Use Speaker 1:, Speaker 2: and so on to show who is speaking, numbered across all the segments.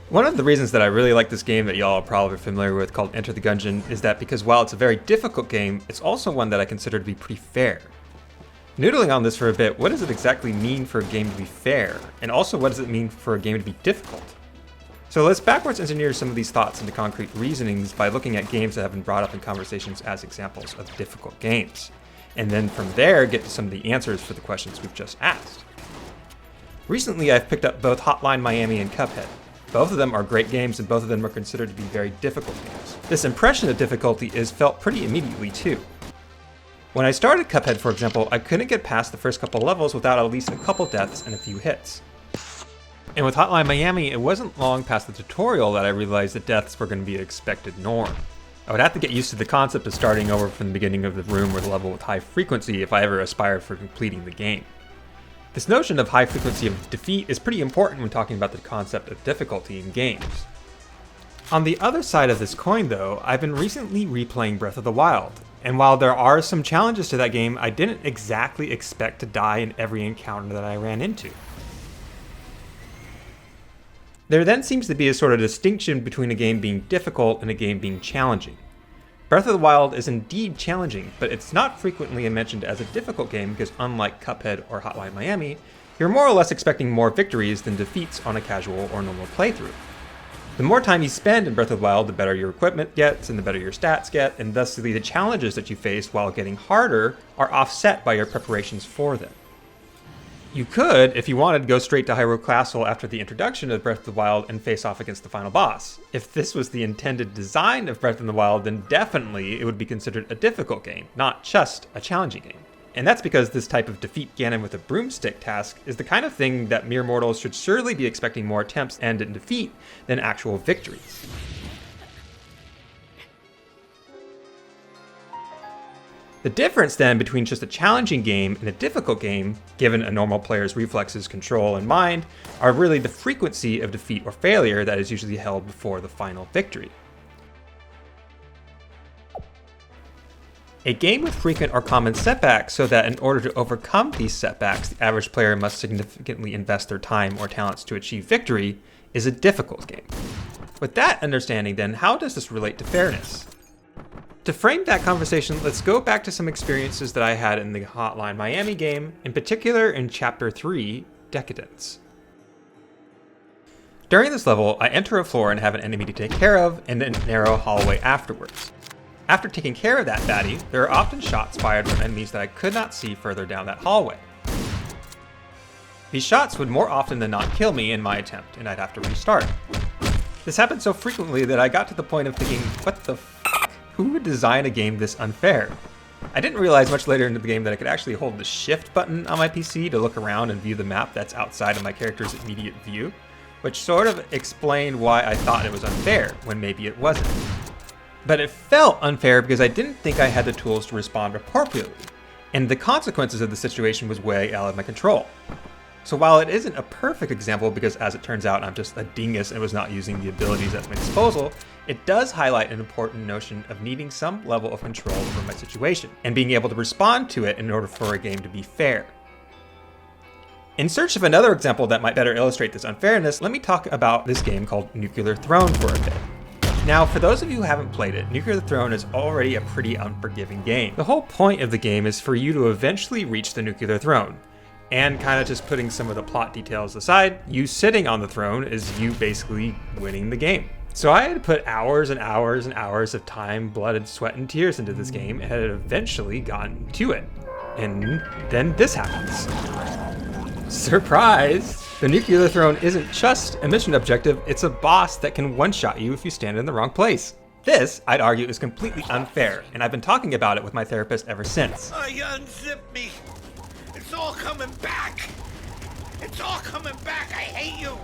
Speaker 1: One of the reasons that I really like this game that y'all are probably familiar with called Enter the Gungeon is that because while it's a very difficult game, it's also one that I consider to be pretty fair. Noodling on this for a bit, what does it exactly mean for a game to be fair? And also what does it mean for a game to be difficult? So let's backwards engineer some of these thoughts into concrete reasonings by looking at games that have been brought up in conversations as examples of difficult games. And then from there, get to some of the answers for the questions we've just asked. Recently, I've picked up both HotLine Miami and Cuphead. Both of them are great games and both of them are considered to be very difficult games. This impression of difficulty is felt pretty immediately too. When I started Cuphead, for example, I couldn't get past the first couple levels without at least a couple deaths and a few hits. And with HotLine Miami, it wasn't long past the tutorial that I realized that deaths were going to be an expected norm. I would have to get used to the concept of starting over from the beginning of the room or the level with high frequency if I ever aspired for completing the game. This notion of high frequency of defeat is pretty important when talking about the concept of difficulty in games. On the other side of this coin though, I've been recently replaying Breath of the Wild, and while there are some challenges to that game, I didn't exactly expect to die in every encounter that I ran into. There then seems to be a sort of distinction between a game being difficult and a game being challenging. Breath of the Wild is indeed challenging, but it's not frequently mentioned as a difficult game because unlike Cuphead or HotLine Miami, you're more or less expecting more victories than defeats on a casual or normal playthrough. The more time you spend in Breath of the Wild, the better your equipment gets and the better your stats get, and thusly the challenges that you face while getting harder are offset by your preparations for them. You could, if you wanted, go straight to Hyrule Castle after the introduction of Breath of the Wild and face off against the final boss. If this was the intended design of Breath of the Wild, then definitely it would be considered a difficult game, not just a challenging game. And that's because this type of defeat Ganon with a broomstick task is the kind of thing that mere mortals should surely be expecting more attempts to end in defeat than actual victories. The difference then between just a challenging game and a difficult game, given a normal player's reflexes, control, and mind, are really the frequency of defeat or failure that is usually held before the final victory. A game with frequent or common setbacks so that in order to overcome these setbacks, the average player must significantly invest their time or talents to achieve victory is a difficult game. With that understanding then, how does this relate to fairness? To frame that conversation, let's go back to some experiences that I had in the HotLine Miami game, in particular in Chapter 3, Decadence. During this level, I enter a floor and have an enemy to take care of, and then a narrow hallway afterwards. After taking care of that baddie, there are often shots fired from enemies that I could not see further down that hallway. These shots would more often than not kill me in my attempt, and I'd have to restart. This happened so frequently that I got to the point of thinking, what the f***? Who would design a game this unfair? I didn't realize much later into the game that I could actually hold the shift button on my PC to look around and view the map that's outside of my character's immediate view, which sort of explained why I thought it was unfair, when maybe it wasn't. But it felt unfair because I didn't think I had the tools to respond appropriately, and the consequences of the situation was way out of my control. So while it isn't a perfect example because as it turns out I'm just a dingus and was not using the abilities at my disposal, it does highlight an important notion of needing some level of control over my situation and being able to respond to it in order for a game to be fair. In search of another example that might better illustrate this unfairness, let me talk about this game called Nuclear Throne for a bit. Now, for those of you who haven't played it, Nuclear Throne is already a pretty unforgiving game. The whole point of the game is for you to eventually reach the Nuclear Throne. And kind of just putting some of the plot details aside, you sitting on the throne is you basically winning the game. So I had to put hours and hours and hours of time, blood, sweat, and tears into this game and had eventually gotten to it. And then this happens. Surprise! The Nuclear Throne isn't just a mission objective, it's a boss that can one-shot you if you stand in the wrong place. This, I'd argue, is completely unfair, and I've been talking about it with my therapist ever since.
Speaker 2: Unzip me! It's all coming back! It's all coming back! I hate you!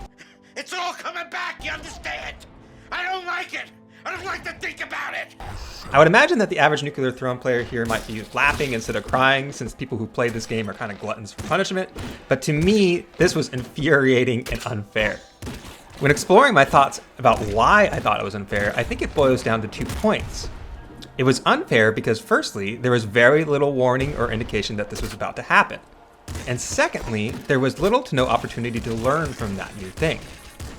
Speaker 2: It's all coming back, you understand? I don't like it! I don't like to think about it!
Speaker 1: I would imagine that the average Nuclear Throne player here might be laughing instead of crying, since people who play this game are kind of gluttons for punishment, but to me, this was infuriating and unfair. When exploring my thoughts about why I thought it was unfair, I think it boils down to 2 points. It was unfair because firstly, there was very little warning or indication that this was about to happen. And secondly, there was little to no opportunity to learn from that new thing.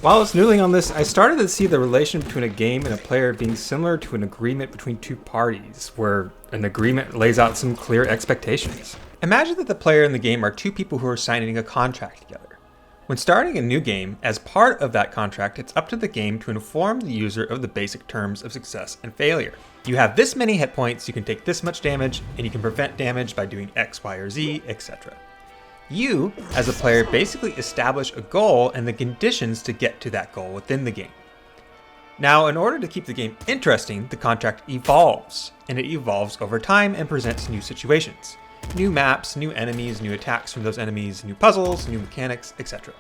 Speaker 1: While I was noodling on this, I started to see the relation between a game and a player being similar to an agreement between two parties, where an agreement lays out some clear expectations. Imagine that the player and the game are two people who are signing a contract together. When starting a new game, as part of that contract, it's up to the game to inform the user of the basic terms of success and failure. You have this many hit points, you can take this much damage, and you can prevent damage by doing X, Y, or Z, etc. You, as a player, basically establish a goal and the conditions to get to that goal within the game. Now, in order to keep the game interesting, the contract evolves, and it evolves over time and presents new situations. New maps, new enemies, new attacks from those enemies, new puzzles, new mechanics, etc.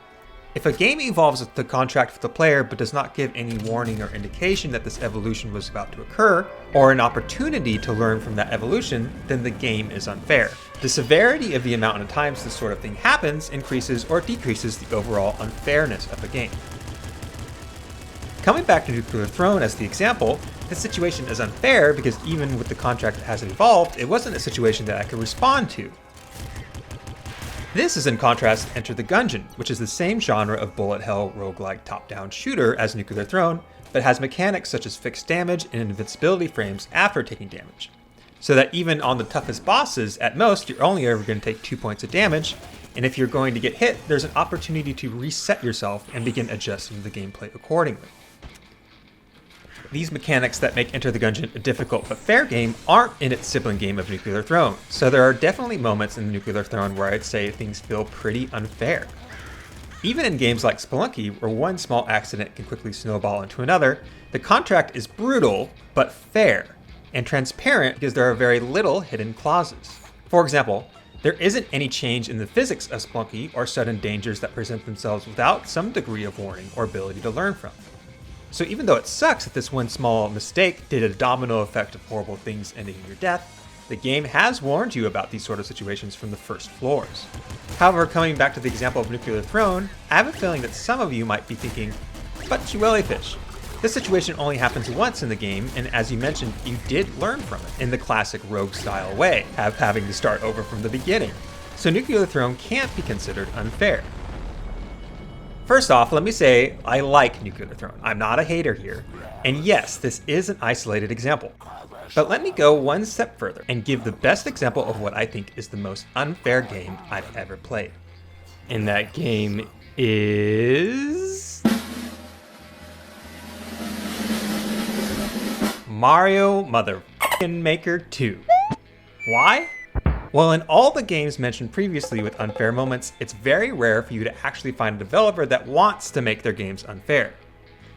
Speaker 1: If a game evolves with the contract for the player but does not give any warning or indication that this evolution was about to occur, or an opportunity to learn from that evolution, then the game is unfair. The severity of the amount of times this sort of thing happens increases or decreases the overall unfairness of a game. Coming back to Nuclear Throne as the example, this situation is unfair because even with the contract as it evolved, it wasn't a situation that I could respond to. This is in contrast to Enter the Gungeon, which is the same genre of bullet hell roguelike top-down shooter as Nuclear Throne, but has mechanics such as fixed damage and invincibility frames after taking damage. So that even on the toughest bosses, at most, you're only ever going to take 2 points of damage, and if you're going to get hit, there's an opportunity to reset yourself and begin adjusting the gameplay accordingly. These mechanics that make Enter the Gungeon a difficult but fair game aren't in its sibling game of Nuclear Throne, so there are definitely moments in Nuclear Throne where I'd say things feel pretty unfair. Even in games like Spelunky, where one small accident can quickly snowball into another, the contract is brutal but fair, and transparent because there are very little hidden clauses. For example, there isn't any change in the physics of Spelunky or sudden dangers that present themselves without some degree of warning or ability to learn from. So even though it sucks that this one small mistake did a domino effect of horrible things ending in your death, the game has warned you about these sort of situations from the first floors. However, coming back to the example of Nuclear Throne, I have a feeling that some of you might be thinking, but Fish, this situation only happens once in the game, and as you mentioned, you did learn from it in the classic rogue-style way, having to start over from the beginning. So Nuclear Throne can't be considered unfair. First off, let me say I like Nuclear Throne. I'm not a hater here. And yes, this is an isolated example. But let me go one step further and give the best example of what I think is the most unfair game I've ever played. And that game is Mario Motherfucking Maker 2. Why? Well, in all the games mentioned previously with unfair moments, it's very rare for you to actually find a developer that wants to make their games unfair.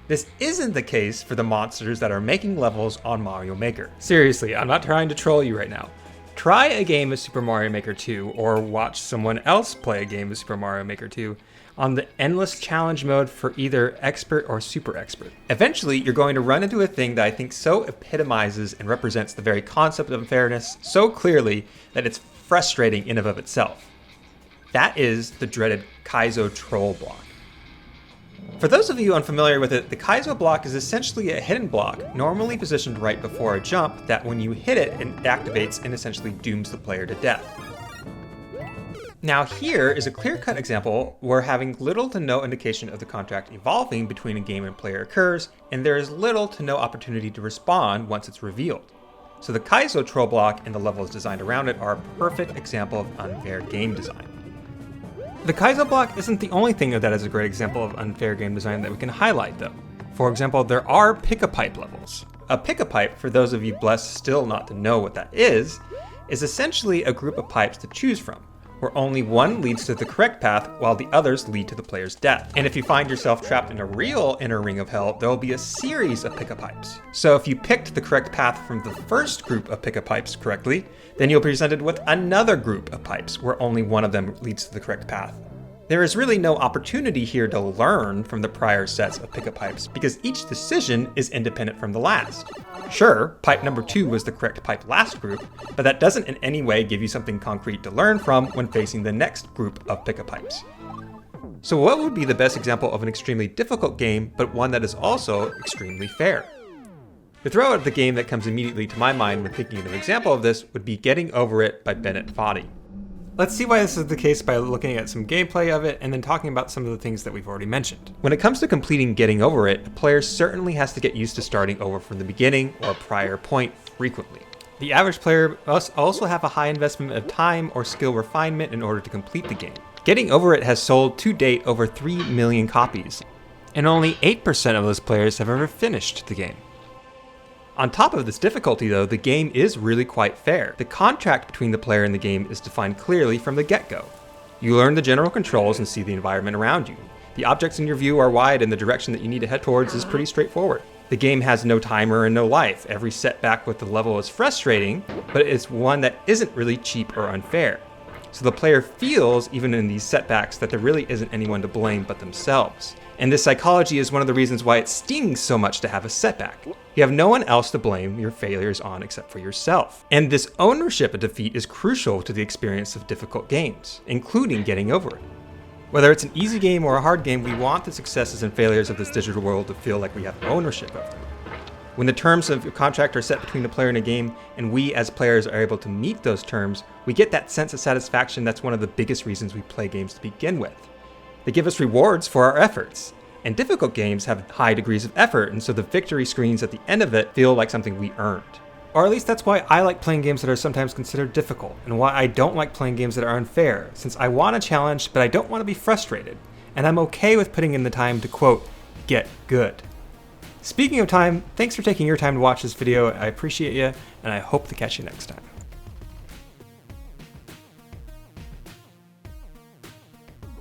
Speaker 1: This isn't the case for the monsters that are making levels on Mario Maker. Seriously, I'm not trying to troll you right now. Try a game of Super Mario Maker 2 or watch someone else play a game of Super Mario Maker 2 on the endless challenge mode for either expert or super expert. Eventually, you're going to run into a thing that I think so epitomizes and represents the very concept of unfairness so clearly that it's frustrating in and of itself. That is the dreaded Kaizo troll block. For those of you unfamiliar with it, the Kaizo block is essentially a hidden block, normally positioned right before a jump, that when you hit it, it activates and essentially dooms the player to death. Now here is a clear-cut example where having little to no indication of the contract evolving between a game and player occurs, and there is little to no opportunity to respond once it's revealed. So the Kaizo troll block and the levels designed around it are a perfect example of unfair game design. The Kaizo block isn't the only thing that is a great example of unfair game design that we can highlight though. For example, there are pick-a-pipe levels. A pick-a-pipe, for those of you blessed still not to know what that is essentially a group of pipes to choose from, where only one leads to the correct path while the others lead to the player's death. And if you find yourself trapped in a real inner ring of hell, there will be a series of pick-a-pipes. So if you picked the correct path from the first group of pick-a-pipes correctly, then you'll be presented with another group of pipes where only one of them leads to the correct path. There is really no opportunity here to learn from the prior sets of pick-a-pipes because each decision is independent from the last. Sure, pipe number 2 was the correct pipe last group, but that doesn't in any way give you something concrete to learn from when facing the next group of pick-a-pipes. So what would be the best example of an extremely difficult game, but one that is also extremely fair? To throw out the game that comes immediately to my mind when thinking of an example of this would be Getting Over It by Bennett Foddy. Let's see why this is the case by looking at some gameplay of it and then talking about some of the things that we've already mentioned. When it comes to completing getting over it, a player certainly has to get used to starting over from the beginning or a prior point frequently. The average player must also have a high investment of time or skill refinement in order to complete the game. Getting Over It has sold to date over 3 million copies, and only 8% of those players have ever finished the game. On top of this difficulty though, the game is really quite fair. The contract between the player and the game is defined clearly from the get-go. You learn the general controls and see the environment around you. The objects in your view are wide and the direction that you need to head towards is pretty straightforward. The game has no timer and no life. Every setback with the level is frustrating, but it's one that isn't really cheap or unfair. So the player feels, even in these setbacks, that there really isn't anyone to blame but themselves. And this psychology is one of the reasons why it stings so much to have a setback. You have no one else to blame your failures on except for yourself. And this ownership of defeat is crucial to the experience of difficult games, including getting over it. Whether it's an easy game or a hard game, we want the successes and failures of this digital world to feel like we have ownership of them. When the terms of your contract are set between the player and a game, and we as players are able to meet those terms, we get that sense of satisfaction that's one of the biggest reasons we play games to begin with. They give us rewards for our efforts. And difficult games have high degrees of effort, and so the victory screens at the end of it feel like something we earned. Or at least that's why I like playing games that are sometimes considered difficult, and why I don't like playing games that are unfair, since I want a challenge, but I don't want to be frustrated. And I'm okay with putting in the time to, quote, get good. Speaking of time, thanks for taking your time to watch this video. I appreciate you, and I hope to catch you next time.